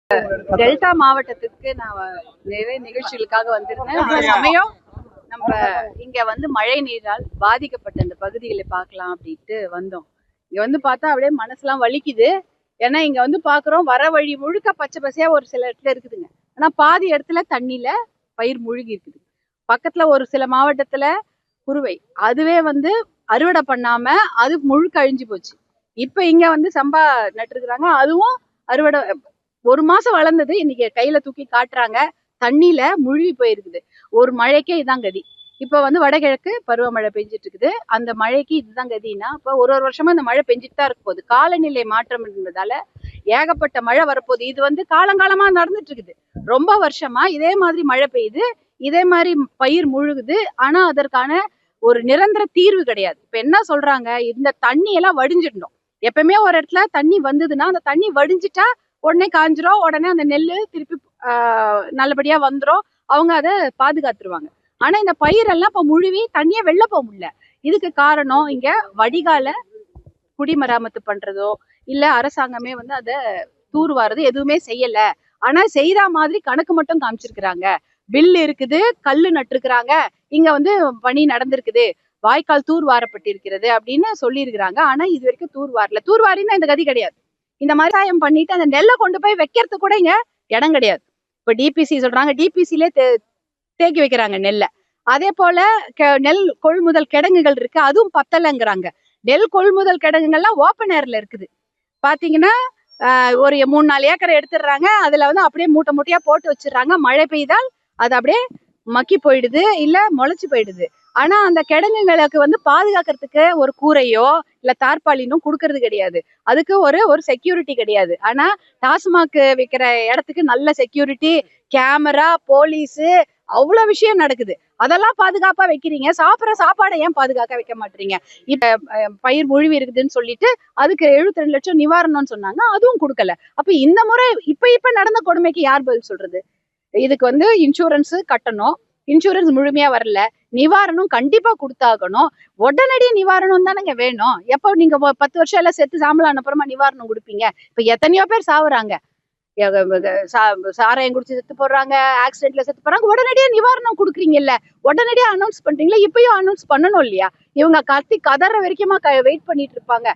Delta மாவட்டத்துக்கு நான் நிறைய நிகழ்ச்சிகளுக்காக வந்திருந்தேன். அந்த சமயம் நம்ம இங்க வந்து மழை நீரால் பாதிக்கப்பட்ட அந்த பகுதிகளை பார்க்கலாம் அப்படின்ட்டு வந்தோம். இங்க வந்து பார்த்தா அப்படியே மனசுலாம் வலிக்குது. ஏன்னா இங்க வந்து பாக்குறோம் வர வழி முழுக்க பச்சை பசையா ஒரு சில இடத்துல இருக்குதுங்க. ஆனா பாதி இடத்துல தண்ணியில பயிர் முழுகி இருக்குது. பக்கத்துல ஒரு சில மாவட்டத்துல குறுவை அதுவே வந்து அறுவடை பண்ணாம அது முழுக்க அழிஞ்சு போச்சு. இப்ப இங்க வந்து சம்பா நட்டுருக்குறாங்க. அதுவும் அறுவடை 1 மாசம் வளர்ந்தது இன்னைக்கு கையில தூக்கி காட்டுறாங்க. தண்ணியில முழுகி போயிருக்குது. ஒரு மழைக்கே இதான் கதி. இப்ப வந்து வடகிழக்கு பருவமழை பெஞ்சிட்டு இருக்குது. அந்த மழைக்கு இதுதான் கதின்னா இப்ப ஒரு வருஷமா இந்த மழை பெஞ்சிட்டு தான் இருக்க போகுது. காலநிலை மாற்றம் இருந்ததால ஏகப்பட்ட மழை வரப்போகுது. இது வந்து காலங்காலமா நடந்துட்டு இருக்குது. ரொம்ப வருஷமா இதே மாதிரி மழை பெய்யுது, இதே மாதிரி பயிர் முழுகுது. ஆனா அதற்கான ஒரு நிரந்தர தீர்வு கிடையாது. இப்ப என்ன சொல்றாங்க, இந்த தண்ணி எல்லாம் வடிஞ்சிடணும். எப்பவுமே ஒரு இடத்துல தண்ணி வந்ததுன்னா அந்த தண்ணி வடிஞ்சிட்டா உடனே காஞ்சிரும். உடனே அந்த நெல்லு திருப்பி நல்லபடியா வந்துரும். அவங்க அதை பாதுகாத்துருவாங்க. ஆனா இந்த பயிரெல்லாம் இப்ப முழுவி தண்ணியை வெளில போக முடியல. இதுக்கு காரணம் இங்க வடிகால குடிமராமத்து பண்றதோ இல்ல அரசாங்கமே வந்து அதை தூர்வாரது எதுவுமே செய்யல. ஆனா செய்யற மாதிரி கணக்கு மட்டும் காமிச்சிருக்கிறாங்க. பில் இருக்குது, கல்லு நட்டுருக்குறாங்க, இங்க வந்து பணி நடந்திருக்குது, வாய்க்கால் தூர்வாரப்பட்டிருக்கிறது அப்படின்னு சொல்லியிருக்கிறாங்க. ஆனா இது வரைக்கும் தூர்வாரல. தூர்வாரின்னா இந்த கதி கிடையாது. இந்த மாதிரி விவசாயம் பண்ணிட்டு அந்த நெல்லை கொண்டு போய் வைக்கிறது கூட இங்க இடம் கிடையாது. இப்ப டிபிசி சொல்றாங்க, டிபிசிலே தேக்கி வைக்கிறாங்க நெல்லை. அதே போல நெல் கொள்முதல் கிடங்குகள் இருக்கு, அதுவும் பத்தலைங்கிறாங்க. நெல் கொள்முதல் கிடங்குகள்லாம் ஓப்பன் ஏர்ல இருக்குது. பாத்தீங்கன்னா ஒரு 3-4 ஏக்கரை எடுத்துடுறாங்க. அதுல வந்து அப்படியே மூட்டை மூட்டையா போட்டு வச்சிடுறாங்க. மழை பெய்தால் அது அப்படியே மக்கி போயிடுது, இல்ல முளைச்சு போயிடுது. ஆனா அந்த கிடங்குகளுக்கு வந்து பாதுகாக்கிறதுக்கு ஒரு கூரையோ இல்ல தார்பாலினும் கொடுக்கறது கிடையாது. அதுக்கு ஒரு செக்யூரிட்டி கிடையாது. ஆனா டாஸ்மாக் வைக்கிற இடத்துக்கு நல்ல செக்யூரிட்டி, கேமரா, போலீஸு, அவ்வளவு விஷயம் நடக்குது. அதெல்லாம் பாதுகாப்பா வைக்கிறீங்க. சாப்பிட்ற சாப்பாடை ஏன் பாதுகாக்க வைக்க மாட்டீங்க? இப்ப பயிர் முழுவி இருக்குதுன்னு சொல்லிட்டு அதுக்கு 72 லட்சம் நிவாரணம்னு சொன்னாங்க, அதுவும் கொடுக்கல. அப்ப இந்த முறை இப்ப நடந்த கொடுமைக்கு யார் பதில் சொல்றது? இதுக்கு வந்து இன்சூரன்ஸ் கட்டணும். இன்சூரன்ஸ் முழுமையா வரல. நிவாரணம் கண்டிப்பா கொடுத்தாகணும். உடனடி நிவாரணம் தானேங்க வேணும். எப்போ நீங்க 10 வருஷம் எல்லாம் செத்து சாம்பலான அப்புறமா நிவாரணம் கொடுப்பீங்க? இப்ப எத்தனையோ பேர் சாவுறாங்க. சாராயம் குடிச்சு செத்து போடுறாங்க, ஆக்சிடென்ட்ல செத்து போறாங்க. உடனடியா நிவாரணம் கொடுக்குறீங்கல்ல, உடனடியா அனௌன்ஸ் பண்றீங்களா? இப்பயும் அனௌன்ஸ் பண்ணணும் இல்லையா? இவங்க கத்தி கதற வரைக்குமா வெயிட் பண்ணிட்டு இருப்பாங்க?